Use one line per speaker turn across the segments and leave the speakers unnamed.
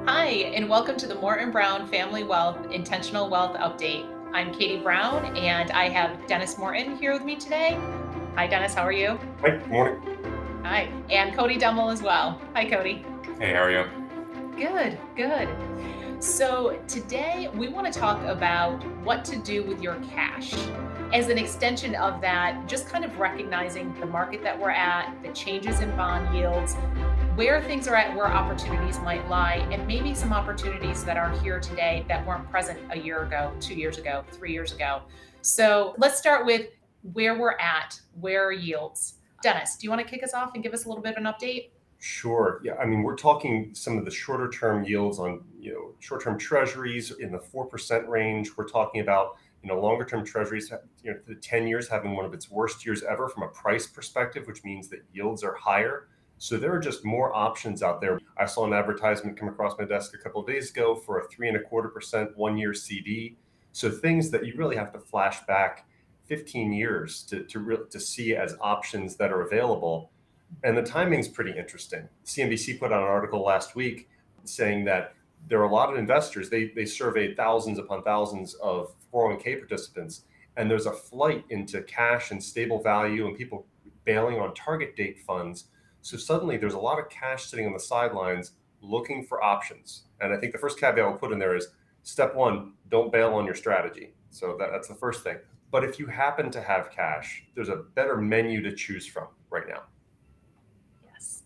Hi, and welcome to the Morton Brown Family Wealth Intentional Wealth Update. I'm Katie Brown, and I have Dennis Morton here with me today. Hi, Dennis. How are you?
Hi, good morning.
Hi. And Cody Dummel as well. Hi, Cody.
Hey, how are you?
Good, good. So today we want to talk about what to do with your cash. As an extension of that, just kind of recognizing the market that we're at, the changes in bond yields, where things are at, where opportunities might lie, and maybe some opportunities that are here today that weren't present a year ago, 2 years ago, 3 years ago. So let's start with where we're at, where are yields? Dennis, do you want to kick us off and give us a little bit of an update?
Sure. Yeah, I mean, we're talking some of the shorter term yields on, short-term treasuries in the 4% range. We're talking about, longer term treasuries, the 10 years having one of its worst years ever from a price perspective, which means that yields are higher. So there are just more options out there. I saw an advertisement come across my desk a couple of days ago for a 3.25% 1-year CD. So things that you really have to flash back 15 years to see as options that are available. And the timing's pretty interesting. CNBC put out an article last week saying that there are a lot of investors, they surveyed thousands upon thousands of 401k participants, and there's a flight into cash and stable value and people bailing on target date funds. So suddenly there's a lot of cash sitting on the sidelines looking for options. And I think the first caveat I'll put in there is step one, don't bail on your strategy. So that's the first thing. But if you happen to have cash, there's a better menu to choose from right now.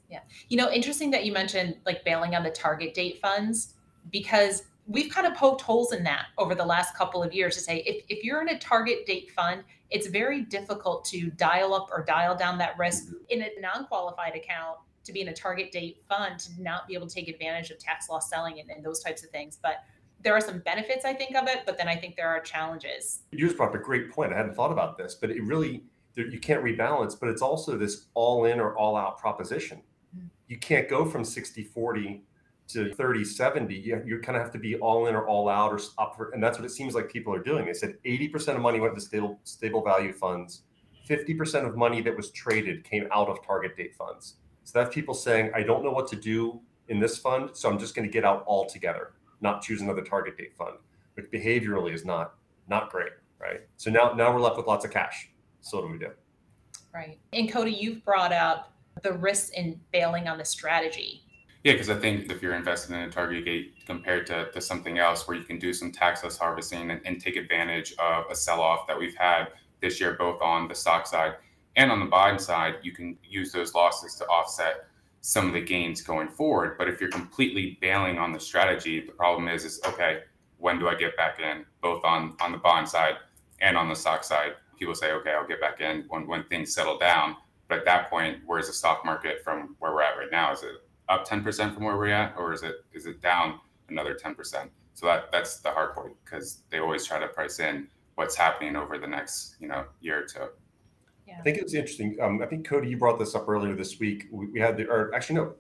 Yeah. Interesting that you mentioned like bailing on the target date funds, because we've kind of poked holes in that over the last couple of years to say if you're in a target date fund, it's very difficult to dial up or dial down that risk in a non-qualified account to be in a target date fund, to not be able to take advantage of tax loss selling and those types of things. But there are some benefits, I think, of it, but then I think there are challenges.
You just brought up a great point. I hadn't thought about this, but it really, you can't rebalance, but it's also this all in or all out proposition. You can't go from 60-40 to 30-70. You kind of have to be all in or all out or up for, and that's what it seems like people are doing. They said 80% of money went to stable value funds. 50% of money that was traded came out of target date funds. So that's people saying, I don't know what to do in this fund, so I'm just going to get out altogether, not choose another target date fund, which behaviorally is not great, right? So now we're left with lots of cash. So what do we do?
Right. And Cody, you've brought up the risks in bailing on the strategy.
Yeah, because I think if you're investing in a target date compared to something else where you can do some taxless harvesting and take advantage of a sell-off that we've had this year, both on the stock side and on the bond side, you can use those losses to offset some of the gains going forward. But if you're completely bailing on the strategy, the problem is okay, when do I get back in, both on the bond side and on the stock side? People say, okay, I'll get back in when things settle down. But at that point, where's the stock market from where we're at right now? Is it up 10% from where we're at, or is it down another 10%? So that's the hard point, because they always try to price in what's happening over the next year or two.
Yeah. I think it's interesting. I think Cody, you brought this up earlier this week. We had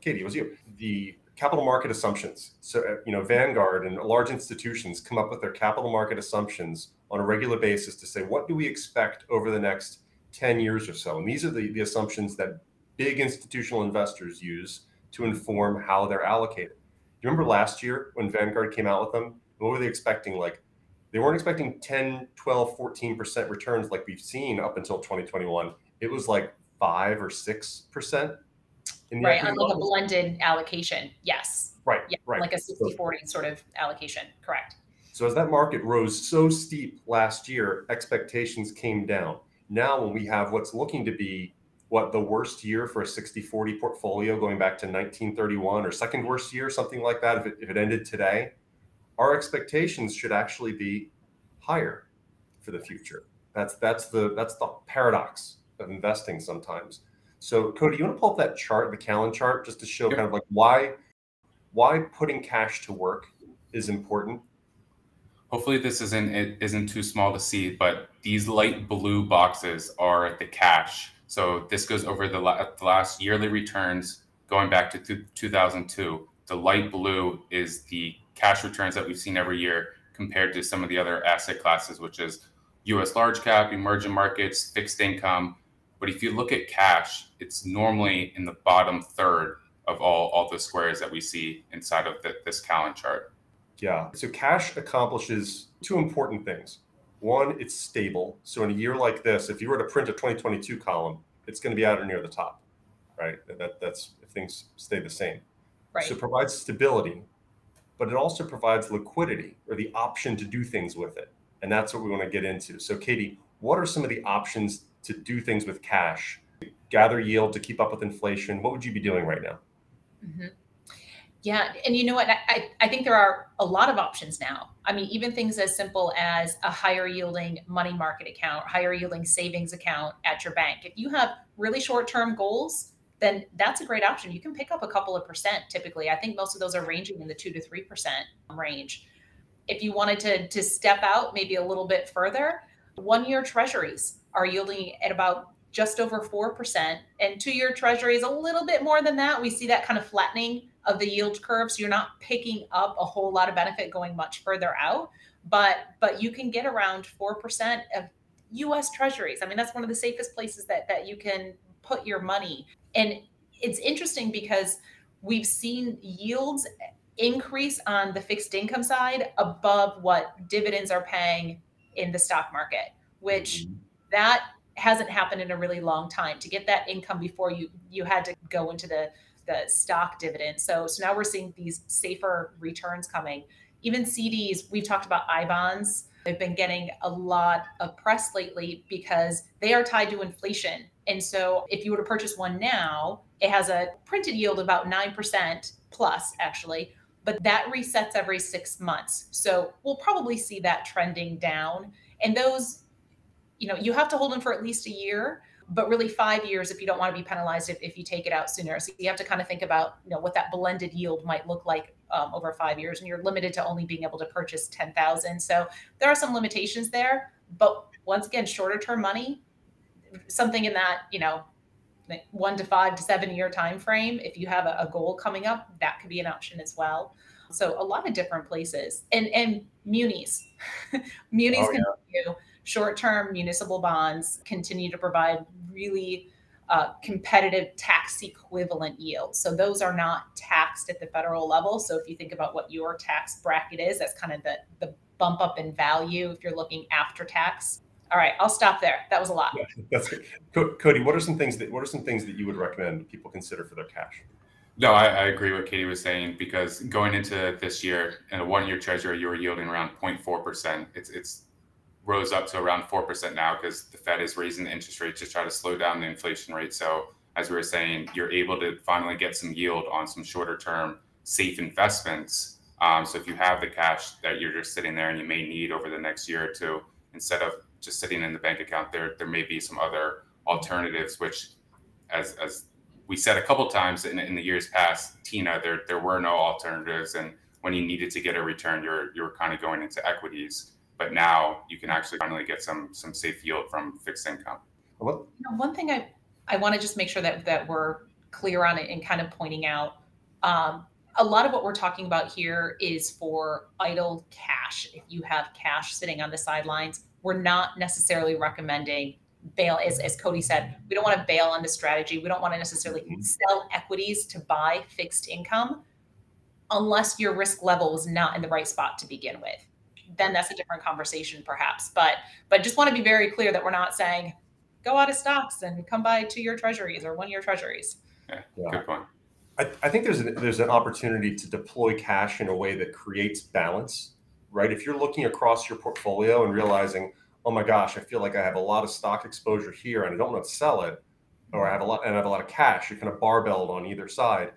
Katie, it was you. The capital market assumptions. So Vanguard and large institutions come up with their capital market assumptions on a regular basis to say, what do we expect over the next 10 years or so? And these are the assumptions that big institutional investors use to inform how they're allocated. You remember last year when Vanguard came out with them? What were they expecting? Like, they weren't expecting 10, 12, 14% returns like we've seen up until 2021. It was like 5 or 6%.
Right, on like a blended allocation. Yes.
Right,
yeah,
right.
Like a 60-40 sort of allocation. Correct.
So as that market rose so steep last year, expectations came down. Now, when we have what's looking to be the worst year for a 60-40 portfolio going back to 1931, or second worst year, something like that, if it ended today, our expectations should actually be higher for the future. That's the paradox of investing sometimes. So Cody, you want to pull up that chart, the Callan chart, just to show kind of like why putting cash to work is important?
Hopefully this isn't too small to see, but these light blue boxes are the cash. So this goes over the last yearly returns going back to 2002. The light blue is the cash returns that we've seen every year compared to some of the other asset classes, which is U.S. large cap, emerging markets, fixed income. But if you look at cash, it's normally in the bottom third of all the squares that we see inside of this Callan chart.
Yeah. So cash accomplishes two important things. One, it's stable. So in a year like this, if you were to print a 2022 column, it's going to be at or near the top, right? That's if things stay the same. So
Right.
it provides stability, but it also provides liquidity or the option to do things with it. And that's what we want to get into. So Katie, what are some of the options to do things with cash? Gather yield to keep up with inflation. What would you be doing right now?
Mm-hmm. Yeah. And you know what? I think there are a lot of options now. I mean, even things as simple as a higher yielding money market account, higher yielding savings account at your bank. If you have really short term goals, then that's a great option. You can pick up a couple of percent typically. I think most of those are ranging in the 2 to 3% range. If you wanted to step out maybe a little bit further, 1 year treasuries are yielding at about just over 4%, and 2 year treasuries a little bit more than that. We see that kind of flattening of the yield curve. So you're not picking up a whole lot of benefit going much further out, but you can get around 4% of US treasuries. I mean, that's one of the safest places that you can put your money. And it's interesting because we've seen yields increase on the fixed income side above what dividends are paying in the stock market, which that hasn't happened in a really long time. To get that income before you had to go into the stock dividend. So now we're seeing these safer returns coming. Even CDs, we've talked about I bonds. They've been getting a lot of press lately because they are tied to inflation. And so if you were to purchase one now, it has a printed yield of about 9% plus actually, but that resets every 6 months. So we'll probably see that trending down. And those, you have to hold them for at least a year, but really 5 years if you don't want to be penalized if you take it out sooner. So you have to kind of think about what that blended yield might look like over 5 years, and you're limited to only being able to purchase 10,000. So there are some limitations there, but once again, shorter term money, something in that 1 to 5 to 7 year time frame. If you have a goal coming up, that could be an option as well. So a lot of different places, and munis, munis
Oh,
continue. Short-term municipal bonds continue to provide really competitive tax equivalent yields. So those are not taxed at the federal level. So if you think about what your tax bracket is, that's kind of the bump up in value if you're looking after tax. All right, I'll stop there. That was a lot.
yeah, that's good. Cody, what are some things that you would recommend people consider for their cash?
No, I agree with Katie was saying, because going into this year in a 1 year treasury, you were yielding around 0.4%. It's rose up to around 4% now because the Fed is raising the interest rate to try to slow down the inflation rate. So as we were saying, you're able to finally get some yield on some shorter term safe investments. So if you have the cash that you're just sitting there and you may need over the next year or two, instead of just sitting in the bank account, there may be some other alternatives, which as we said a couple times in the years past, Tina, there were no alternatives. And when you needed to get a return, you're kind of going into equities. But now you can actually finally get some safe yield from fixed income.
One thing I want to just make sure that we're clear on it and kind of pointing out, a lot of what we're talking about here is for idle cash. If you have cash sitting on the sidelines, we're not necessarily recommending bail. As Cody said, we don't want to bail on the strategy. We don't want to necessarily sell equities to buy fixed income unless your risk level is not in the right spot to begin with. Then that's a different conversation perhaps. But just want to be very clear that we're not saying go out of stocks and come buy 2 year treasuries or 1 year treasuries.
Yeah, good point.
I think there's an opportunity to deploy cash in a way that creates balance, right? If you're looking across your portfolio and realizing, oh my gosh, I feel like I have a lot of stock exposure here and I don't want to sell it, or I have a lot of cash, you're kind of barbelled on either side.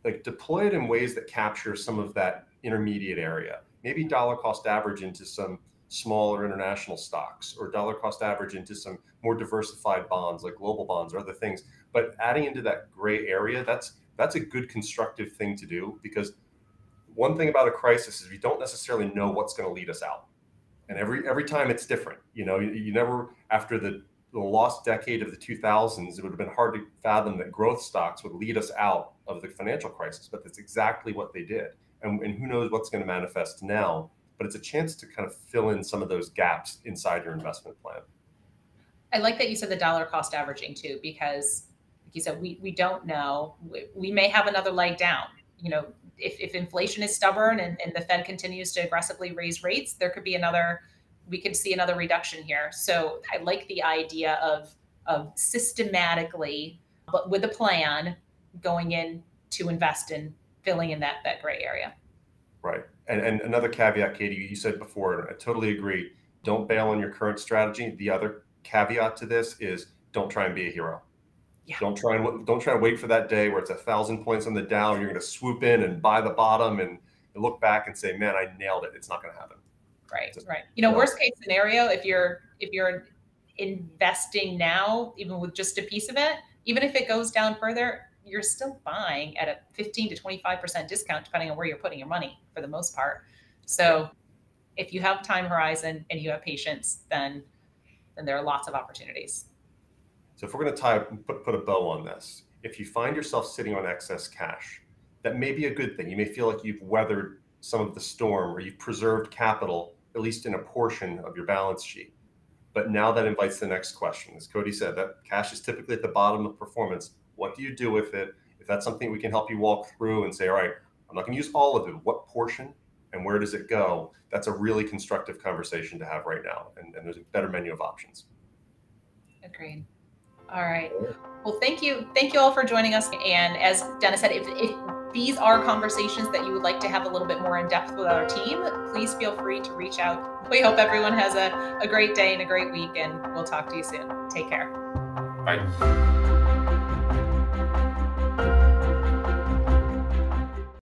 Like deploy it in ways that capture some of that intermediate area. Maybe dollar cost average into some smaller international stocks, or dollar cost average into some more diversified bonds like global bonds or other things. But adding into that gray area, that's a good constructive thing to do, because one thing about a crisis is we don't necessarily know what's going to lead us out. And every time it's different. You never, after the lost decade of the 2000s, it would have been hard to fathom that growth stocks would lead us out of the financial crisis, but that's exactly what they did. And who knows what's going to manifest now, but it's a chance to kind of fill in some of those gaps inside your investment plan.
I like that you said the dollar cost averaging too, because you said, we don't know. We may have another leg down. You know, if inflation is stubborn and the Fed continues to aggressively raise rates, we could see another reduction here. So I like the idea of systematically, but with a plan, going in to invest in filling in that gray area.
Right. And another caveat, Katie, you said before, and I totally agree, don't bail on your current strategy. The other caveat to this is don't try and be a hero.
Yeah.
Don't try and wait for that day where it's 1,000 points on the Dow and you're going to swoop in and buy the bottom and look back and say, man, I nailed it. It's not going to happen.
Right. Right. You know, worst case scenario, if you're investing now, even with just a piece of it, even if it goes down further, you're still buying at a 15 to 25% discount, depending on where you're putting your money for the most part. So if you have time horizon and you have patience, then there are lots of opportunities.
So if we're going to put a bow on this, if you find yourself sitting on excess cash, that may be a good thing. You may feel like you've weathered some of the storm or you've preserved capital, at least in a portion of your balance sheet. But now that invites the next question. As Cody said, that cash is typically at the bottom of performance. What do you do with it? If that's something we can help you walk through and say, all right, I'm not going to use all of it. What portion and where does it go? That's a really constructive conversation to have right now. And there's a better menu of options.
Agreed. All right. Well, thank you. Thank you all for joining us. And as Dennis said, if these are conversations that you would like to have a little bit more in depth with our team, please feel free to reach out. We hope everyone has a great day and a great week, and we'll talk to you soon. Take care.
Bye.